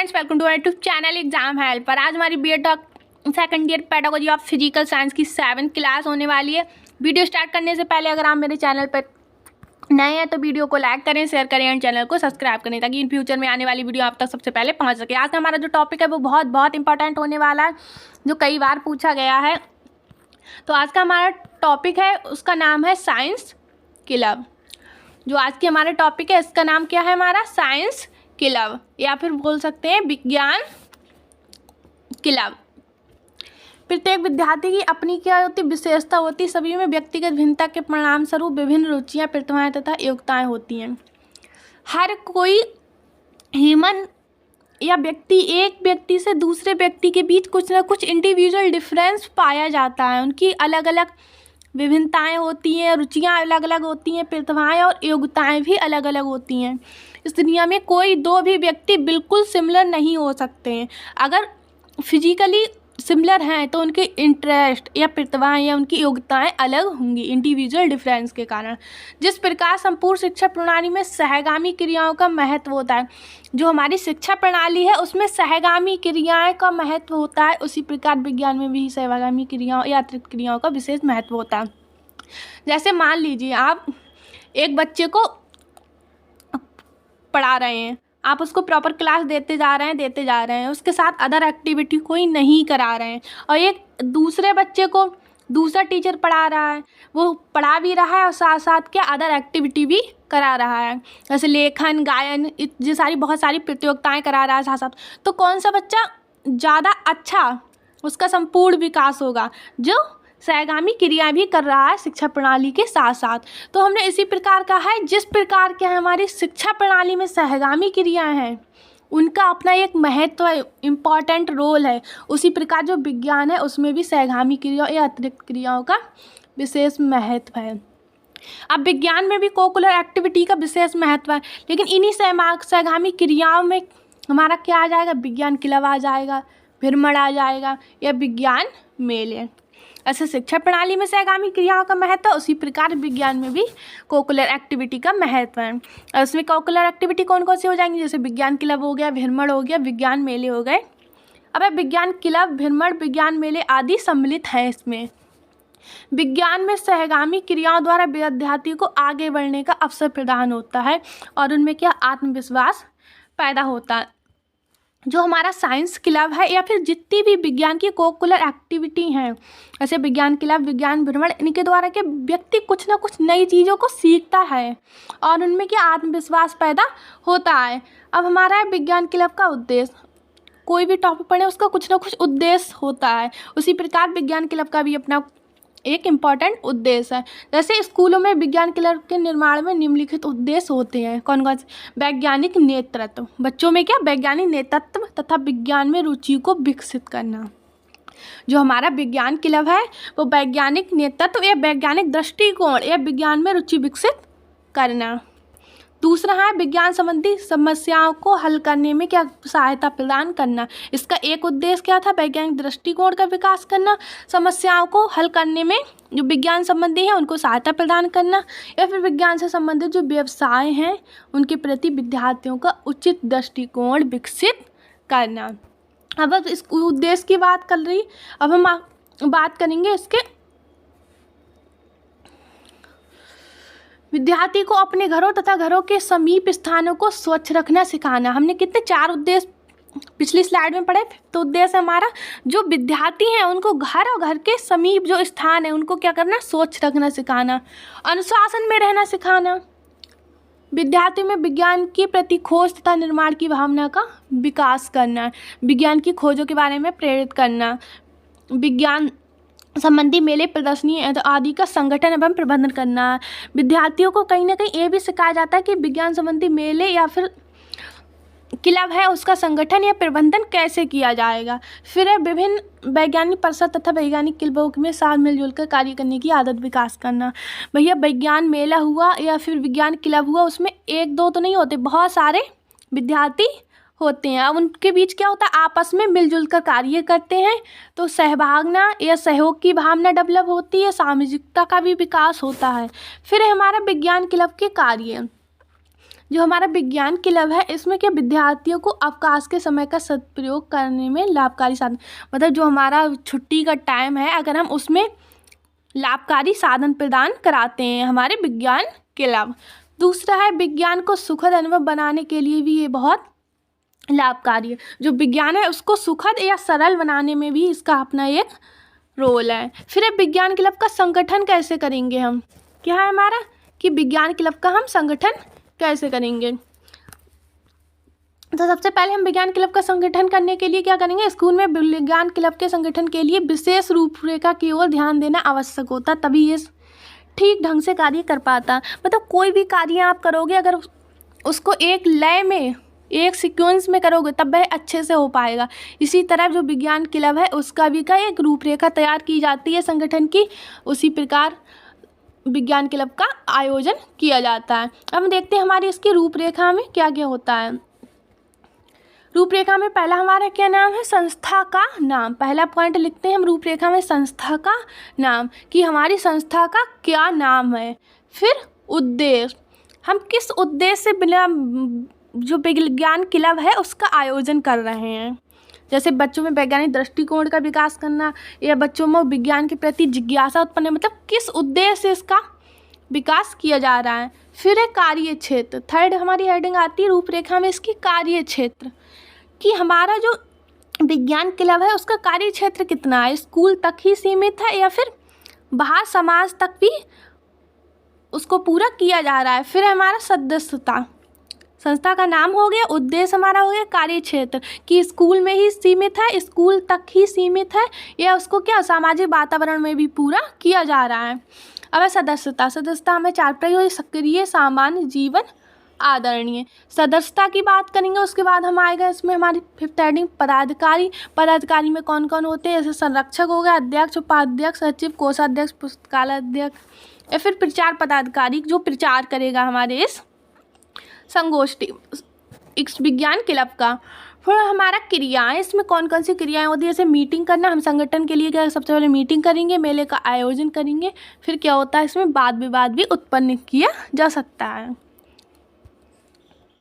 Friends, welcome to my YouTube channel exam helper. आज हमारी BEd second year pedagogy of physical science की 7th class होने वाली है। वीडियो स्टार्ट करने से पहले अगर आप मेरे चैनल पर नए हैं तो वीडियो को लाइक करें, शेयर करें एंड चैनल को सब्सक्राइब करें ताकि इन फ्यूचर में आने वाली वीडियो आप तक सबसे पहले पहुंच सके। आज का हमारा जो टॉपिक है वो बहुत इंपॉर्टेंट होने वाला है, जो कई बार पूछा गया है। तो आज का हमारा टॉपिक है, उसका नाम है साइंस क्लब। जो आज की हमारा टॉपिक है इसका नाम क्या है, हमारा साइंस क्लब, या फिर बोल सकते हैं विज्ञान क्लब। प्रत्येक विद्यार्थी की अपनी क्या होती विशेषता होती, सभी में व्यक्तिगत भिन्नता के परिणाम स्वरूप विभिन्न रुचियां, प्रतिभाएं तथा योग्यताएं होती हैं। हर कोई ह्यूमन या व्यक्ति एक व्यक्ति से दूसरे व्यक्ति के बीच कुछ ना कुछ इंडिविजुअल डिफरेंस पाया जाता है। उनकी अलग अलग विभिन्नताएं होती हैं, रुचियां अलग अलग होती हैं, प्रतिभाएं और योग्यताएं भी अलग अलग होती हैं। इस दुनिया में कोई दो भी व्यक्ति बिल्कुल सिमिलर नहीं हो सकते हैं। अगर फिजिकली सिमिलर हैं तो उनके इंटरेस्ट या प्रतिभाएं या उनकी योग्यताएं अलग होंगी इंडिविजुअल डिफरेंस के कारण। जिस प्रकार संपूर्ण शिक्षा प्रणाली में सहगामी क्रियाओं का महत्व होता है, जो हमारी शिक्षा प्रणाली है उसमें सहगामी क्रियाएं का महत्व होता है, उसी प्रकार विज्ञान में भी सहगामी क्रियाओं या अतिरिक्त क्रियाओं का विशेष महत्व होता है। जैसे मान लीजिए आप एक बच्चे को पढ़ा रहे हैं, आप उसको प्रॉपर क्लास देते जा रहे हैं, उसके साथ अदर एक्टिविटी कोई नहीं करा रहे हैं, और एक दूसरे बच्चे को दूसरा टीचर पढ़ा रहा है, वो पढ़ा भी रहा है और साथ साथ क्या अदर एक्टिविटी भी करा रहा है, जैसे लेखन, गायन, ये बहुत सारी प्रतियोगिताएं करा रहा है साथ साथ। तो कौन सा बच्चा ज़्यादा अच्छा उसका संपूर्ण विकास होगा, जो सहगामी क्रिया भी कर रहा है शिक्षा प्रणाली के साथ साथ। तो हमने इसी प्रकार कहा है, जिस प्रकार के हमारी शिक्षा प्रणाली में सहगामी क्रियाएं हैं उनका अपना एक महत्व है, इम्पॉर्टेंट रोल है, उसी प्रकार जो विज्ञान है उसमें भी सहगामी क्रिया या अतिरिक्त क्रियाओं का विशेष महत्व है। अब विज्ञान में भी कोकुलर एक्टिविटी का विशेष महत्व है, लेकिन इन्हीं सहगामी क्रियाओं में हमारा क्या आ जाएगा, विज्ञान क्लब आ जाएगा, भ्रमण आ जाएगा या विज्ञान मेले। ऐसे शिक्षा प्रणाली में सहगामी क्रियाओं का महत्व है, उसी प्रकार विज्ञान में भी कोकुलर एक्टिविटी का महत्व है। और इसमें कोकुलर एक्टिविटी कौन कौन सी हो जाएंगी, जैसे विज्ञान क्लब हो गया, भ्रमण हो गया, विज्ञान मेले हो गए। अब विज्ञान क्लब, भ्रमण, विज्ञान मेले आदि सम्मिलित हैं इसमें। विज्ञान में सहगामी क्रियाओं द्वारा विद्यार्थी को आगे बढ़ने का अवसर प्रदान होता है और उनमें क्या आत्मविश्वास पैदा होता है। जो हमारा साइंस क्लब है या फिर जितनी भी विज्ञान की कोकुलर एक्टिविटी हैं, जैसे विज्ञान क्लब, विज्ञान भ्रमण, इनके द्वारा के व्यक्ति कुछ ना कुछ नई चीज़ों को सीखता है और उनमें क्या आत्मविश्वास पैदा होता है। अब हमारा विज्ञान क्लब का उद्देश्य, कोई भी टॉपिक पढ़े उसका कुछ ना कुछ उद्देश्य होता है, उसी प्रकार विज्ञान क्लब का भी अपना एक इम्पॉर्टेंट उद्देश्य है। जैसे स्कूलों में विज्ञान क्लब के निर्माण में निम्नलिखित उद्देश्य होते हैं, कौन कौन से, वैज्ञानिक नेतृत्व, बच्चों में क्या वैज्ञानिक नेतृत्व तथा विज्ञान में रुचि को विकसित करना। जो हमारा विज्ञान क्लब है वो वैज्ञानिक नेतृत्व या वैज्ञानिक दृष्टिकोण या विज्ञान में रुचि विकसित करना। दूसरा है विज्ञान संबंधी समस्याओं को हल करने में क्या सहायता प्रदान करना। इसका एक उद्देश्य क्या था, वैज्ञानिक दृष्टिकोण का विकास करना, समस्याओं को हल करने में जो विज्ञान संबंधी हैं उनको सहायता प्रदान करना, या फिर विज्ञान से संबंधित जो व्यवसाय हैं उनके प्रति विद्यार्थियों का उचित दृष्टिकोण विकसित करना। अब इस उद्देश्य की बात कर रही, अब हम बात करेंगे इसके विद्यार्थी को अपने घरों तथा घरों के समीप स्थानों को स्वच्छ रखना सिखाना। हमने कितने 4 उद्देश्य पिछली स्लाइड में पढ़े। तो उद्देश्य हमारा, जो विद्यार्थी हैं उनको घर और घर के समीप जो स्थान है उनको क्या करना, स्वच्छ रखना सिखाना, अनुशासन में रहना सिखाना, विद्यार्थियों में विज्ञान के प्रति खोज तथा निर्माण की भावना का विकास करना, विज्ञान की खोजों के बारे में प्रेरित करना, विज्ञान संबंधी मेले, प्रदर्शनी आदि का संगठन एवं प्रबंधन करना। विद्यार्थियों को कहीं ना कहीं ये भी सिखाया जाता है कि विज्ञान संबंधी मेले या फिर क्लब है उसका संगठन या प्रबंधन कैसे किया जाएगा। फिर है विभिन्न वैज्ञानिक परिषद तथा वैज्ञानिक क्लबों में साथ मिलजुल कर कार्य करने की आदत विकास करना। भैया विज्ञान मेला हुआ या फिर विज्ञान क्लब हुआ, उसमें 1-2 तो नहीं होते, बहुत सारे विद्यार्थी होते हैं। अब उनके बीच क्या होता है, आपस में मिलजुल कर कार्य करते हैं, तो सहभागना या सहयोग की भावना डेवलप होती है, सामाजिकता का भी विकास होता है। फिर हमारा विज्ञान क्लब के कार्य, जो हमारा विज्ञान क्लब है इसमें क्या विद्यार्थियों को अवकाश के समय का सदुपयोग करने में लाभकारी साधन, मतलब जो हमारा छुट्टी का टाइम है अगर हम उसमें लाभकारी साधन प्रदान कराते हैं हमारे विज्ञान क्लब। दूसरा है विज्ञान को सुखद अनुभव बनाने के लिए भी ये बहुत लाभकारी है। जो विज्ञान है उसको सुखद या सरल बनाने में भी इसका अपना एक रोल है। फिर है विज्ञान क्लब का संगठन कैसे करेंगे हम, क्या है हमारा कि विज्ञान क्लब का हम संगठन कैसे करेंगे। तो सबसे पहले हम विज्ञान क्लब का संगठन करने के लिए क्या करेंगे, स्कूल में विज्ञान क्लब के संगठन के लिए विशेष रूपरेखा की ओर ध्यान देना आवश्यक होता, तभी ये ठीक ढंग से कार्य कर पाता। मतलब कोई भी कार्य आप करोगे अगर उसको एक लय में एक सीक्वेंस में करोगे तब वह अच्छे से हो पाएगा। इसी तरह जो विज्ञान क्लब है उसका भी का एक रूपरेखा तैयार की जाती है संगठन की, उसी प्रकार विज्ञान क्लब का आयोजन किया जाता है। अब हम देखते हैं हमारी इसकी रूपरेखा में क्या क्या होता है। रूपरेखा में पहला हमारा क्या नाम है, संस्था का नाम। पहला पॉइंट लिखते हैं हम रूपरेखा में संस्था का नाम, कि हमारी संस्था का क्या नाम है। फिर उद्देश्य, हम किस उद्देश्य से बिना जो विज्ञान क्लब है उसका आयोजन कर रहे हैं, जैसे बच्चों में वैज्ञानिक दृष्टिकोण का विकास करना या बच्चों में विज्ञान के प्रति जिज्ञासा उत्पन्न, मतलब किस उद्देश्य से इसका विकास किया जा रहा है। फिर है कार्य क्षेत्र, थर्ड हमारी हेडिंग आती है रूपरेखा में इसकी कार्य क्षेत्र, कि हमारा जो विज्ञान क्लब है उसका कार्य क्षेत्र कितना है, स्कूल तक ही सीमित है या फिर बाहर समाज तक भी उसको पूरा किया जा रहा है। फिर है हमारा सदस्यता, संस्था का नाम हो गया, उद्देश्य हमारा हो गया, कार्य क्षेत्र कि स्कूल में ही सीमित है, स्कूल तक ही सीमित है या उसको क्या सामाजिक वातावरण में भी पूरा किया जा रहा है। अब है सदस्यता, सदस्यता हमें चार प्रकार, सक्रिय, सामान्य, जीवन, आदरणीय। सदस्यता की बात करेंगे उसके बाद हम आएगा इसमें हमारी फिफ्थ हेडिंग पदाधिकारी। पदाधिकारी में कौन कौन होते हैं, जैसे संरक्षक हो गया, अध्यक्ष, उपाध्यक्ष, सचिव, कोषाध्यक्ष, पुस्तकालय अध्यक्ष, या फिर प्रचार पदाधिकारी जो प्रचार करेगा हमारे इस संगोष्ठी इस विज्ञान क्लब का। फिर हमारा क्रियाएं, इसमें कौन कौन सी क्रियाएं होती है, जैसे मीटिंग करना, हम संगठन के लिए क्या सबसे पहले मीटिंग करेंगे, मेले का आयोजन करेंगे। फिर क्या होता है इसमें वाद विवाद भी उत्पन्न किया जा सकता है।